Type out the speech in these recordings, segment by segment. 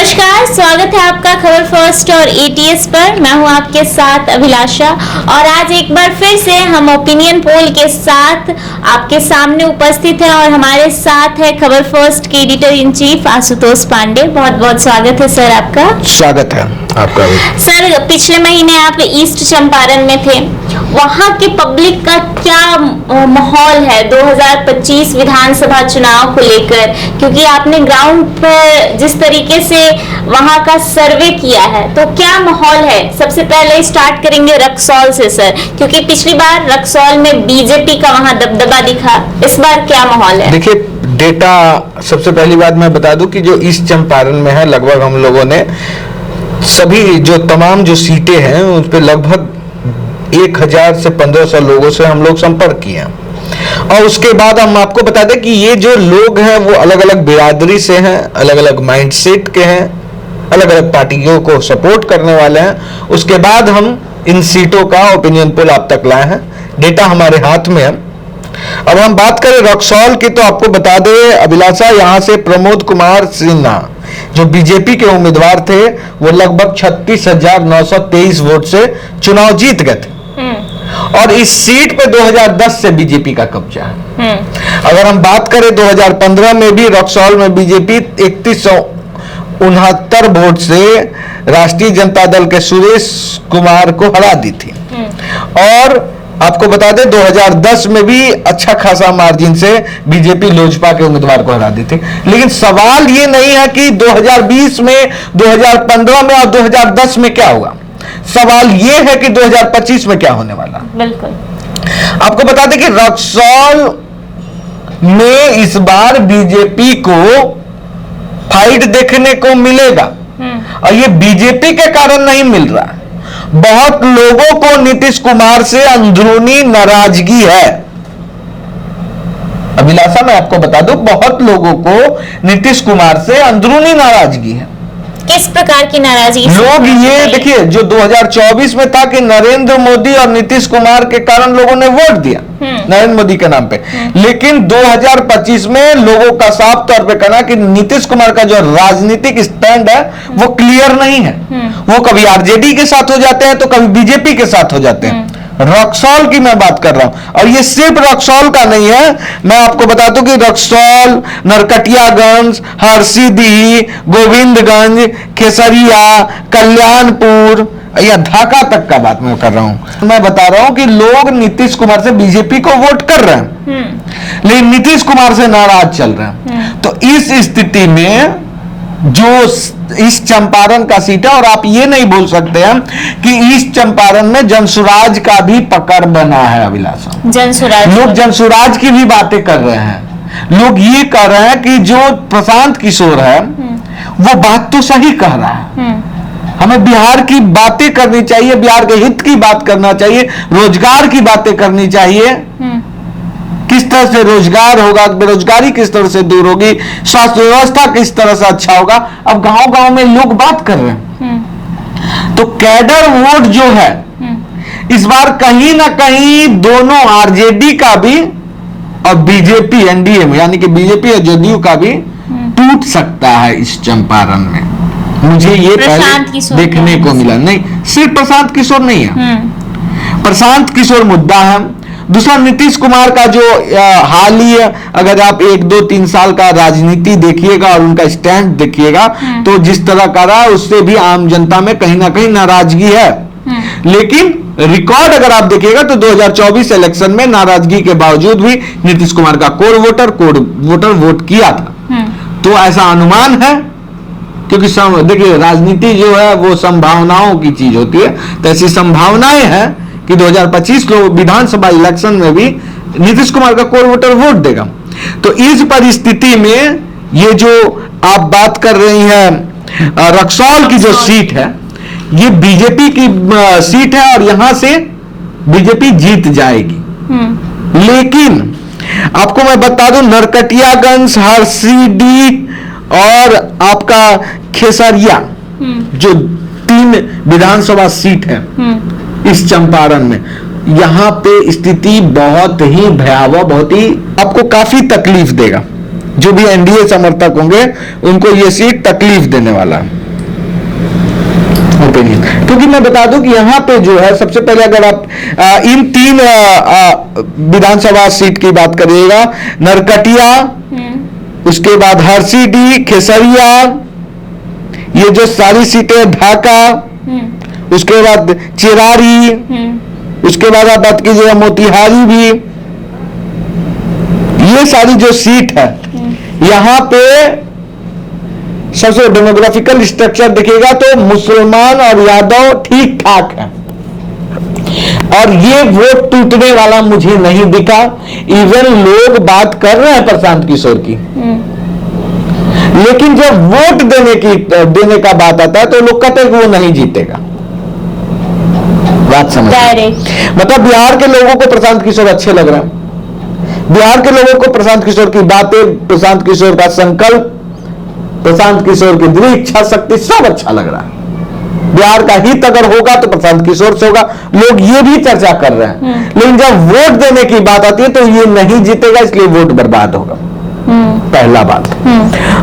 नमस्कार, स्वागत है आपका खबर फर्स्ट और एटीएस पर। मैं हूं आपके साथ अभिलाषा और आज एक बार फिर से हम ओपिनियन पोल के साथ आपके सामने उपस्थित हैं और हमारे साथ है खबर फर्स्ट के editor in chief Ashutosh Pandey. बहुत बहुत स्वागत है सर आपका। स्वागत है आपका भी। सर, पिछले महीने आप ईस्ट चंपारण में थे, वहां के पब्लिक का क्या माहौल है 2025 विधानसभा चुनाव को लेकर? क्योंकि आपने ग्राउंड पर जिस तरीके से वहां का सर्वे किया है, तो क्या माहौल है? सबसे पहले स्टार्ट करेंगे रक्सौल से सर, क्योंकि पिछली बार रक्सौल में बीजेपी का वहां दबदबा दिखा, इस बार क्या माहौल है? देखिए, डेटा सबसे पहली बात मैं बता दूं कि जो ईस्ट चंपारण में है, लगभग हम लोगों ने सभी जो तमाम जो सीटें हैं उन पे लगभग 1000 से 1500 लोगों से हम लोग संपर्क किए हैं। और उसके बाद हम आपको बता दें कि ये जो लोग हैं वो अलग अलग बिरादरी से हैं, अलग अलग माइंडसेट के हैं, अलग अलग पार्टियों को सपोर्ट करने वाले हैं। उसके बाद हम इन सीटों का ओपिनियन पोल आप तक लाए हैं। डेटा हमारे हाथ में है। अब हम बात करें रक्सौल की, तो आपको बता दें अभिलाषा, यहाँ से प्रमोद कुमार सिन्हा जो बीजेपी के उम्मीदवार थे, वो लगभग 36,923 वोट से चुनाव जीत गए थे और इस सीट पे 2010 से बीजेपी का कब्जा है। अगर हम बात करें 2015 में भी रक्सौल में बीजेपी 3169 वोट से राष्ट्रीय जनता दल के सुरेश कुमार को हरा दी थी। और आपको बता दें 2010 में भी अच्छा खासा मार्जिन से बीजेपी लोजपा के उम्मीदवार को हरा दी थी। लेकिन सवाल ये नहीं है कि 2020 में, 2015 में और 2010 में क्या हुआ। सवाल ये है कि 2025 में क्या होने वाला। बिल्कुल। आपको बता दें कि रक्सौल में इस बार बीजेपी को फाइट देखने को मिलेगा और ये बीजेपी के कारण नहीं मिल रहा है। बहुत लोगों को नीतीश कुमार से अंदरूनी नाराजगी है। अभिलाषा, मैं आपको बता दूं, बहुत लोगों को नीतीश कुमार से अंदरूनी नाराजगी है। किस प्रकार की नाराजगी? लोग ये देखिए, जो 2024 में था कि नरेंद्र मोदी और नीतीश कुमार के कारण लोगों ने वोट दिया नरेंद्र मोदी के नाम पे, लेकिन 2025 में लोगों का साफ तौर पे कहना कि नीतीश कुमार का जो राजनीतिक स्टैंड है वो क्लियर नहीं है। वो कभी आरजेडी के साथ हो जाते हैं तो कभी बीजेपी के साथ हो जाते हैं। रक्सौल की मैं बात कर रहा हूं, और ये सिर्फ रक्सौल का नहीं है। मैं आपको बता दूं कि रक्सौल, नरकटियागंज, हरसिद्धि, गोविंदगंज, खेसरिया, कल्याणपुर या ढाका तक का बात मैं कर रहा हूं। मैं बता रहा हूं कि लोग नीतीश कुमार से बीजेपी को वोट कर रहे हैं, लेकिन नीतीश कुमार से नाराज चल रहे हैं। तो इस स्थिति में जो ईस्ट चंपारण का सीट है, और आप ये नहीं भूल सकते हैं कि ईस्ट चंपारण में जनसुराज का भी पकड़ बना है। अभिलाषा, जनसुराज, लोग जनसुराज की भी बातें कर रहे हैं। लोग ये कह रहे हैं कि जो प्रशांत किशोर है वो बात तो सही कह रहा है। हमें बिहार की बातें करनी चाहिए, बिहार के हित की बात करना चाहिए, रोजगार की बातें करनी चाहिए। किस तरह से रोजगार होगा, बेरोजगारी किस तरह से दूर होगी, स्वास्थ्य व्यवस्था किस तरह से अच्छा होगा। अब गांव-गांव में लोग बात कर रहे हैं। तो कैडर वोट जो है इस बार कहीं ना कहीं दोनों आरजेडी का भी और बीजेपी एनडीए में, यानी कि बीजेपी और जदयू का भी टूट सकता है इस चंपारण में। मुझे ये पहले देखने को मिला। नहीं, सिर्फ प्रशांत किशोर नहीं है, प्रशांत किशोर मुद्दा है। दूसरा, नीतीश कुमार का जो हाल ही अगर आप 1, 2, 3 साल का राजनीति देखिएगा और उनका स्टैंड देखिएगा, तो जिस तरह का रहा उससे भी आम जनता में कहीं ना कहीं नाराजगी है। लेकिन रिकॉर्ड अगर आप देखिएगा तो 2024 इलेक्शन में नाराजगी के बावजूद भी नीतीश कुमार का कोर वोटर वोट किया था। तो ऐसा अनुमान है, क्योंकि देखिए राजनीति जो है वो संभावनाओं की चीज होती है। तो ऐसी संभावनाएं हैं कि 2025 विधानसभा इलेक्शन में भी नीतीश कुमार का कोर वोटर वोट देगा। तो इस परिस्थिति में ये जो आप बात कर रही हैं रक्सौल की जो सीट है, ये बीजेपी की सीट है और यहां से बीजेपी जीत जाएगी। लेकिन आपको मैं बता दूं, नरकटियागंज, हरसिद्धि और आपका खेसरिया, जो 3 विधानसभा सीट है इस चंपारण में, यहां पे स्थिति बहुत ही भयावह, बहुत ही आपको काफी तकलीफ देगा। जो भी एनडीए समर्थक होंगे उनको ये सीट तकलीफ देने वाला है ओपिनियन। क्योंकि मैं बता दूं कि यहां पे जो है सबसे पहले अगर आप इन 3 विधानसभा सीट की बात करिएगा, नरकटिया, उसके बाद हरसिडी, खेसरिया, ये जो सारी सीटें, ढाका, उसके बाद चिरारी, उसके बाद आप बात कीजिएगा मोतिहारी भी, ये सारी जो सीट है यहां पे सबसे डेमोग्राफिकल स्ट्रक्चर देखिएगा तो मुसलमान और यादव ठीक ठाक है, और ये वोट टूटने वाला मुझे नहीं दिखा। इवन लोग बात कर रहे हैं प्रशांत किशोर की, लेकिन जब वोट देने का बात आता है तो लोग कहते हैं कि वो नहीं जीतेगा। बात समझ, मतलब बिहार के लोगों को प्रशांत किशोर अच्छे लग रहे हैं, बिहार के लोगों को प्रशांत किशोर की बातें, प्रशांत किशोर का संकल्प, प्रशांत किशोर की दृढ़ इच्छा शक्ति सब अच्छा लग रहा है। बिहार का हित अगर होगा तो प्रशांत किशोर से होगा, लोग ये भी चर्चा कर रहे हैं। लेकिन जब वोट देने की बात आती है तो ये नहीं जीतेगा, इसलिए वोट बर्बाद होगा। पहला बात।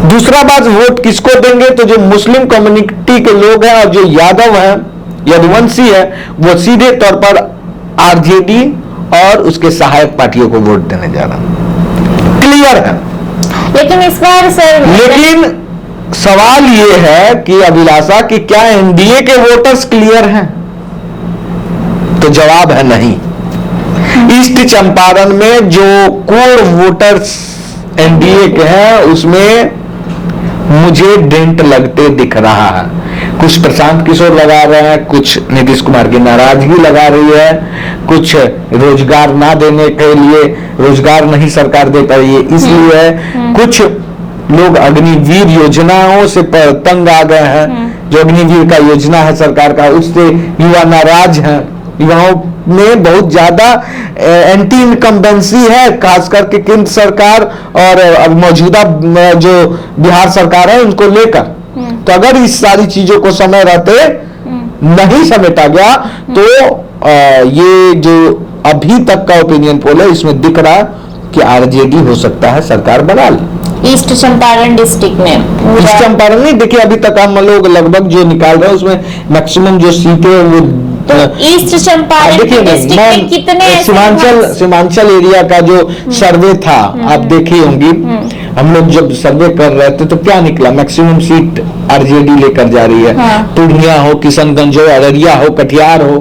दूसरा बात, वोट किसको देंगे? तो जो मुस्लिम कम्युनिटी के लोग हैं और जो यादव हैं, यदुवंशी है, वो सीधे तौर पर आरजेडी और उसके सहायक पार्टियों को वोट देने जा रहा है, क्लियर है। लेकिन इस बार सर, लेकिन सवाल ये है कि अभिलाषा कि क्या एनडीए के वोटर्स क्लियर हैं? तो जवाब है नहीं। ईस्ट चंपारण में जो कोर वोटर्स एनडीए के हैं उसमें मुझे डेंट लगते दिख रहा है। कुछ प्रशांत किशोर लगा रहे हैं, कुछ नीतीश कुमार की नाराजगी लगा रही है, कुछ रोजगार ना देने के लिए, रोजगार नहीं सरकार दे पाई है इसलिए है, कुछ लोग अग्निवीर योजनाओं से तंग आ गए हैं। जो अग्निवीर का योजना है सरकार का, उससे युवा नाराज हैं। युवाओं में बहुत ज्यादा एंटी इनकम्बेंसी है, खास करके केंद्र सरकार और मौजूदा जो बिहार सरकार है उनको लेकर। तो अगर इस सारी चीजों को समय रहते नहीं समेटा गया तो ये जो अभी तक का ओपिनियन पोल है इसमें दिख रहा कि आरजेडी हो सकता है सरकार बना ले ईस्ट चंपारण डिस्ट्रिक्ट में। ईस्ट चंपारण नहीं, देखिए अभी तक हम लोग लगभग जो निकाल रहे हैं उसमें मैक्सिमम जो सीटें वो तो ईस्ट चंपारण डिस्ट्रिक्ट में कितने सीमांचल एरिया का जो सर्वे था आप देखी होंगी, हम लोग जब सर्वे कर रहे थे तो क्या निकला, मैक्सिमम सीट आरजेडी लेकर जा रही है। पूर्णिया हो, किशनगंज हो, अररिया हो, कटिहार हो,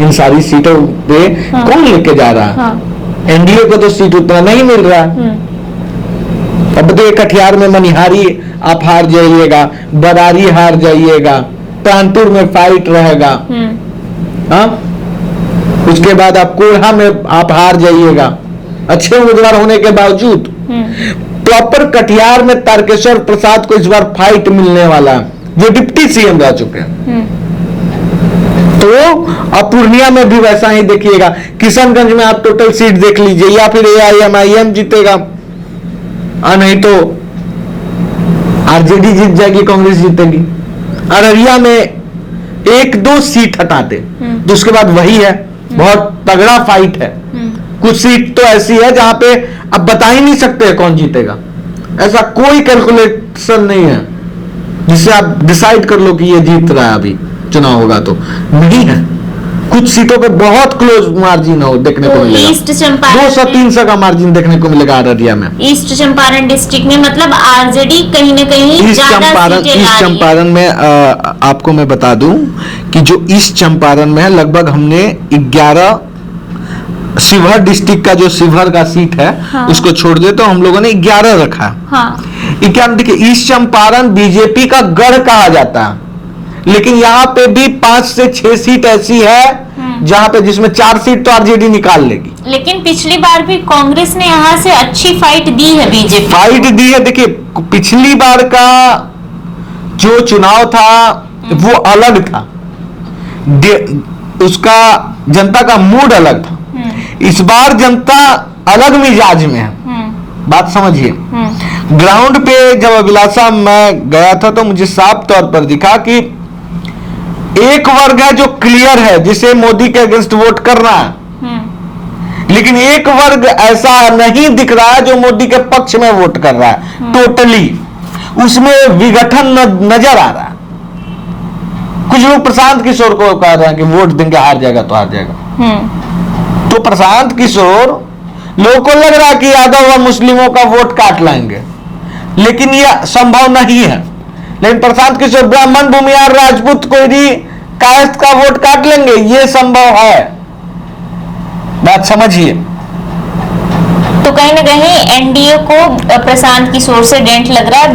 इन सारी सीटों पे कौन लेके जा रहा है? एनडीए को तो सीट उतना नहीं मिल रहा। अब देखिए कटिहार में मनिहारी आप हार जाइएगा, बरारी हार जाइएगा, कानपुर में फाइट रहेगा, हाँ, उसके बाद आप कोल्हा में आप हार जाइएगा अच्छे उम्मीदवार होने के बावजूद। प्रॉपर कटिहार में तारकेश्वर प्रसाद को इस बार फाइट मिलने वाला है, जो डिप्टी सीएम रह चुके हैं। तो अब पूर्णिया में भी वैसा ही देखिएगा, किशनगंज में आप टोटल सीट देख लीजिए, या फिर AIMIM जीतेगा, नहीं तो आरजेडी जीत जाएगी, कांग्रेस जीतेगी। अररिया में 1-2 सीट हटाते तो उसके बाद वही है, बहुत तगड़ा फाइट है। कुछ सीट तो ऐसी है जहां पे अब बता ही नहीं सकते कौन जीतेगा, ऐसा कोई कैलकुलेशन नहीं है जिससे आप डिसाइड कर लो कि ये जीत रहा है, अभी चुनाव होगा तो नहीं है। कुछ सीटों पे बहुत क्लोज मार्जिन हो देखने को मिलेगा, ईस्ट चंपारण 200-300 का मार्जिन देखने को मिलेगा अररिया में। ईस्ट चंपारण डिस्ट्रिक्ट में मतलब आरजेडी कहीं ना कहीं ईस्ट चंपारण में आपको मैं बता दूं कि जो ईस्ट चंपारण में है लगभग हमने 11 शिवहर डिस्ट्रिक्ट का जो शिवहर का सीट है उसको छोड़ दे तो हम लोगों ने 11 रखा। देखिए ईस्ट चंपारण बीजेपी का गढ़ कहा जाता है, लेकिन यहाँ पे भी 5 से 6 सीट ऐसी है जहाँ पे जिसमें 4 सीट तो आरजेडी निकाल लेगी। लेकिन पिछली बार भी कांग्रेस ने यहाँ से अच्छी फाइट दी है, बीजेपी फाइट दी है। देखिए पिछली बार का जो चुनाव था वो अलग था, उसका जनता का मूड अलग था। इस बार जनता अलग मिजाज में है, बात समझिए। ग्राउंड पे जब अभिलाषा मैं गया था तो मुझे साफ तौर पर दिखा कि एक वर्ग है जो क्लियर है, जिसे मोदी के अगेंस्ट वोट करना है, लेकिन एक वर्ग ऐसा नहीं दिख रहा है जो मोदी के पक्ष में वोट कर रहा है, टोटली उसमें विघटन नजर आ रहा है। कुछ लोग प्रशांत किशोर को कह रहे हैं कि वोट देंगे, हार जाएगा तो हार जाएगा। तो प्रशांत किशोर, लोगों को लग रहा है कि यादव और मुस्लिमों का वोट काट लाएंगे, लेकिन यह संभव नहीं है। लेकिन प्रशांत किशोर ब्राह्मण, भूमिहार, राजपूत, कोयरी, कायस्थ का वोट काट लेंगे, यह संभव है। बात समझिए। तो कहीं ना कहीं एनडीए को प्रशांत किशोर से डेंट लग रहा है,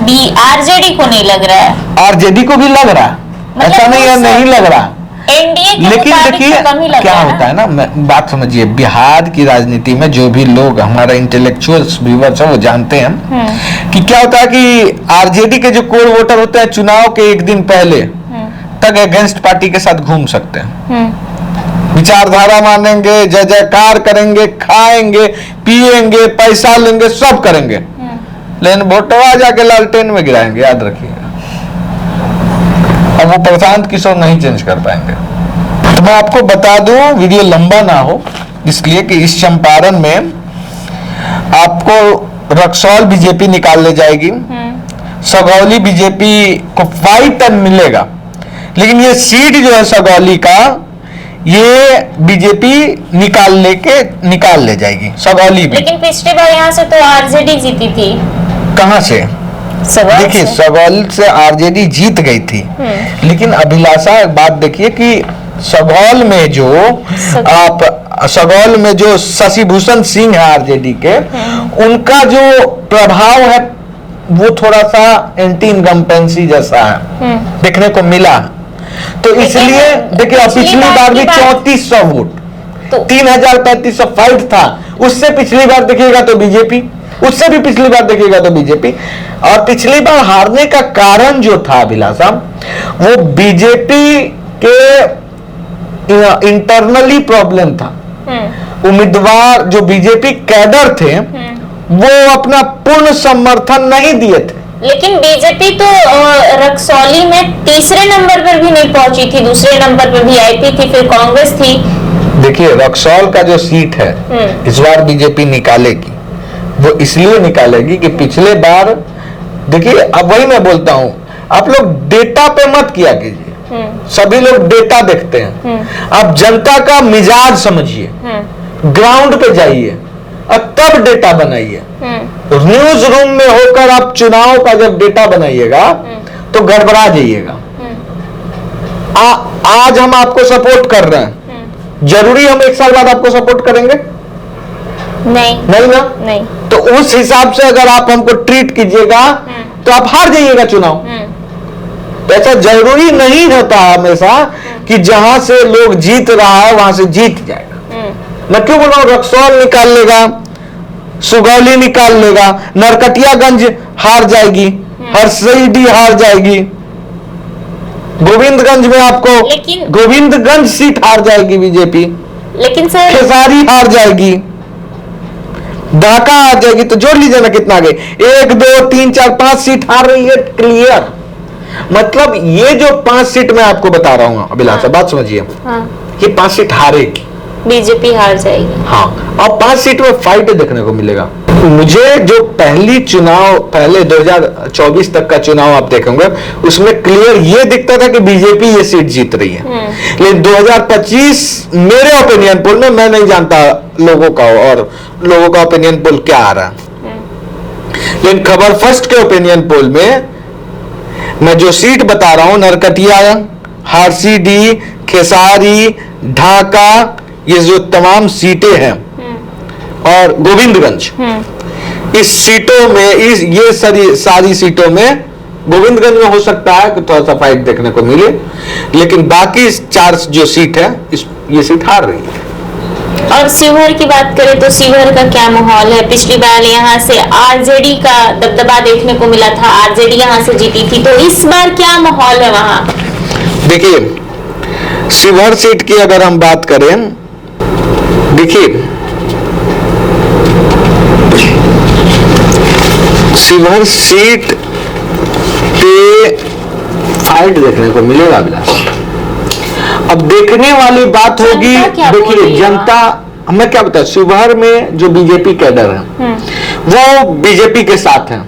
आरजेडी को नहीं लग रहा है। आरजेडी को भी लग रहा है, ऐसा नहीं है नहीं लग रहा। एनडीए लेकिन देखिए क्या होता है ना, बात समझिए, बिहार की राजनीति में जो भी लोग हमारा इंटेलेक्चुअल्स व्यूअर्स है वो जानते हैं कि क्या होता है कि आरजेडी के जो कोर वोटर होते हैं चुनाव के एक दिन पहले तक अगेंस्ट पार्टी के साथ घूम सकते हैं, विचारधारा मानेंगे, जय जयकार करेंगे, खाएंगे, पिएंगे, पैसा लेंगे, सब करेंगे, लेकिन वोटवा जाके लालटेन में गिराएंगे, याद रखिएगा। अब वो प्रशांत किशोर नहीं चेंज कर पाएंगे। तो मैं आपको बता दूं, वीडियो लंबा ना हो इसलिए कि इस चंपारण में आपको रक्सौल बीजेपी निकाल ले जाएगी, सगौली बीजेपी को फाइट मिलेगा, लेकिन ये सीट जो है सगौली का, ये बीजेपी निकाल ले जाएगी सगौली भी। लेकिन पिछली बार यहाँ से तो आरजेडी जीती थी। कहां से? देखिए, सगौल से आरजेडी जीत गई थी, लेकिन अभिलाषा बात देखिए कि सगौल में जो शशि भूषण सिंह है आरजेडी के, उनका जो प्रभाव है वो थोड़ा सा एंटी इनकम्पेंसी जैसा है, देखने को मिला। तो इसलिए देखिए, पिछली बार भी 3400 वोट, 3300 फाइट था, उससे पिछली बार देखिएगा तो बीजेपी, उससे भी पिछली बार देखिएगा तो बीजेपी। और पिछली बार हारने का कारण जो था अभिलाषा, वो बीजेपी के इंटरनली प्रॉब्लम था। उम्मीदवार जो बीजेपी कैडर थे वो अपना पूर्ण समर्थन नहीं दिए थे। लेकिन बीजेपी तो रक्सौली में तीसरे नंबर पर भी नहीं पहुंची थी, दूसरे नंबर पर भी आई थी, फिर कांग्रेस थी। देखिए, रक्सौल का जो सीट है इस बार बीजेपी निकालेगी, वो इसलिए निकालेगी कि पिछले बार, देखिए अब वही मैं बोलता हूं, आप लोग डेटा पे मत किया कीजिए, सभी लोग डेटा देखते हैं, आप जनता का मिजाज समझिए, ग्राउंड पे जाइए और तब डेटा बनाइए। न्यूज रूम में होकर आप चुनाव का जब डेटा बनाइएगा तो गड़बड़ा जाइएगा। आज हम आपको सपोर्ट कर रहे हैं, जरूरी हम एक साल बाद आपको सपोर्ट करेंगे? नहीं ना? नहीं। तो उस हिसाब से अगर आप हमको ट्रीट कीजिएगा तो आप हार जाइएगा चुनाव। तो ऐसा जरूरी नहीं होता हमेशा कि जहां से लोग जीत रहा है वहां से जीत जाएगा। मैं क्यों बोल रहा हूं, रक्सौल निकाल लेगा, सुगौली निकाल लेगा, नरकटियागंज हार जाएगी, हरसईडी हार जाएगी, गोविंदगंज में आपको गोविंदगंज सीट हार जाएगी बीजेपी, लेकिन सर खेसारी हार जाएगी, ढाका हार जाएगी। तो जोड़ लीजिए ना कितना गए, 1 2 3 4 5 सीट हार रही है, क्लियर। मतलब ये जो 5 सीट मैं आपको बता रहा हूं अभिलाषा, बात समझिए, ये 5 सीट हारेगी, बीजेपी हार जाएगी। हाँ, और 5 सीट में फाइट देखने को मिलेगा। मुझे जो पहले 2024 तक का चुनाव आप देखेंगे उसमें क्लियर ये दिखता था कि बीजेपी ये सीट जीत रही है। लेकिन 2025 मेरे ओपिनियन पोल में, मैं नहीं जानता लोगों का और लोगों का ओपिनियन पोल क्या आ रहा है, लेकिन खबर फर्स्ट के ओपिनियन पोल में मैं जो सीट बता रहा हूं, नरकटिया, हारसीडी, खेसारी, ढाका, ये जो तमाम सीटें हैं और गोविंदगंज, इस सीटों में ये सारी सीटों में गोविंदगंज में हो सकता है कि थोड़ा सा फाइट देखने को मिले, लेकिन बाकी 4 जो सीट है ये सीट हार रही है। और शिवहर की बात करें तो शिवहर का क्या माहौल है? पिछली बार यहाँ से आरजेडी का दबदबा देखने को मिला था, आरजेडी यहाँ से जीती थी, तो इस बार क्या माहौल है वहां? देखिए, शिवहर सीट की अगर हम बात करें, देखिए शिवहर सीट पे फाइट देखने को मिलेगा अभिलाष। अब देखने वाली बात होगी, देखिए मैं क्या बताऊं, शिवहर में जो बीजेपी कैडर है वो बीजेपी के साथ है,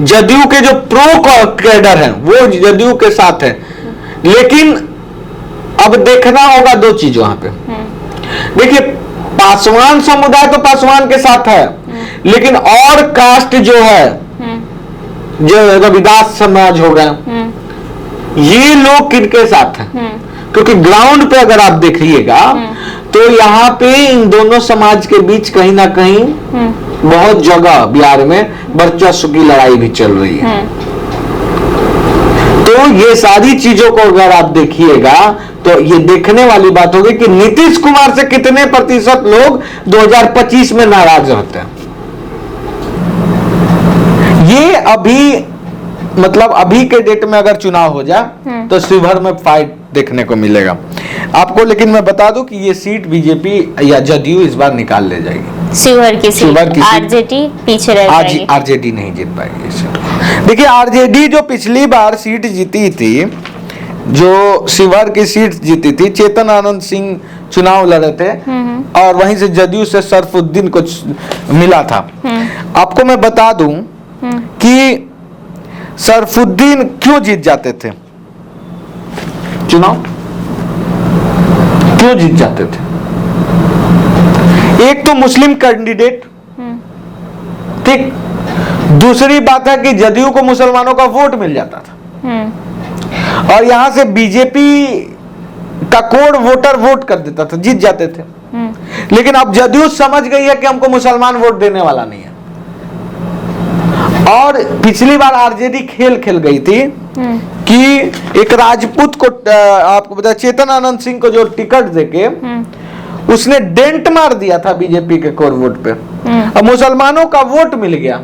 जदयू के जो प्रो कैडर हैं वो जदयू के साथ है। लेकिन अब देखना होगा दो चीज वहां पे। देखिए, पासवान समुदाय तो पासवान के साथ है, लेकिन और कास्ट जो है, जो रविदास समाज हो गया, ये लोग किनके साथ हैं? क्योंकि ग्राउंड पे अगर आप देखिएगा तो यहाँ पे इन दोनों समाज के बीच कहीं ना कहीं बहुत जगह बिहार में वर्चस्व की लड़ाई भी चल रही है। तो ये सारी चीजों को अगर आप देखिएगा तो ये देखने वाली बात होगी कि नीतीश कुमार से कितने प्रतिशत लोग 2025 में नाराज रहते हैं। ये अभी मतलब अभी के डेट में अगर चुनाव हो जाए तो शिवहर में फाइट देखने को मिलेगा आपको। लेकिन मैं बता दूं कि ये सीट बीजेपी या जदयू इस बार निकाल ले जाएगी। शिवहर की सीट आरजेडी पीछे रह जाएगी। आरजेडी नहीं जीत पाएगी सीट। देखिए, आरजेडी जो पिछली बार सीट जीती थी, जो शिवहर की सीट जीती थी, चेतन आनंद सिंह चुनाव लड़े थे और वहीं से जदयू से सरफुद्दीन को मिला था। आपको मैं बता दूं कि सरफुद्दीन क्यों जीत जाते थे चुनाव, क्यों जीत जाते थे? एक तो मुस्लिम कैंडिडेट, ठीक। दूसरी बात है कि जदयू को मुसलमानों का वोट मिल जाता था और यहां से बीजेपी का कोड वोटर वोट कर देता था, जीत जाते थे। लेकिन अब जदयू समझ गई है कि हमको मुसलमान वोट देने वाला नहीं है। और पिछली बार आरजेडी खेल गई थी कि एक राजपूत को, आपको पता है, चेतन आनंद सिंह को जो टिकट देके उसने डेंट मार दिया था बीजेपी के कोर वोट पे। अब मुसलमानों का वोट मिल गया,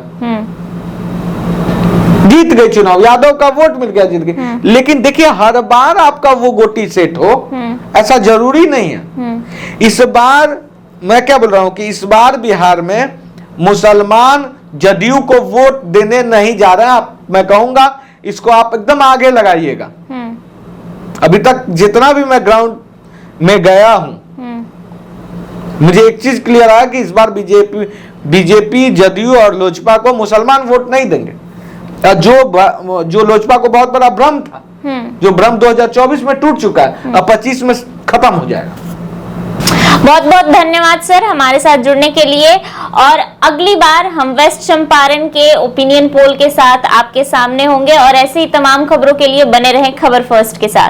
जीत गए चुनाव, यादव का वोट मिल गया, जीत गए। लेकिन देखिए, हर बार आपका वो गोटी सेट हो ऐसा जरूरी नहीं है। इस बार मैं क्या बोल रहा हूं कि इस बार बिहार में मुसलमान जदयू को वोट देने नहीं जा रहे हैं। मैं कहूंगा इसको आप एकदम आगे लगाइएगा। अभी तक जितना भी मैं ग्राउंड में गया हूं, मुझे एक चीज क्लियर आया कि इस बार बीजेपी जदयू और लोजपा को मुसलमान वोट नहीं देंगे। जो लोजपा को बहुत बड़ा भ्रम था, जो भ्रम 2024 में टूट चुका है, अब 25 में खत्म हो जाएगा। बहुत बहुत धन्यवाद सर हमारे साथ जुड़ने के लिए। और अगली बार हम वेस्ट चंपारण के ओपिनियन पोल के साथ आपके सामने होंगे और ऐसे ही तमाम खबरों के लिए बने रहें खबर फर्स्ट के साथ।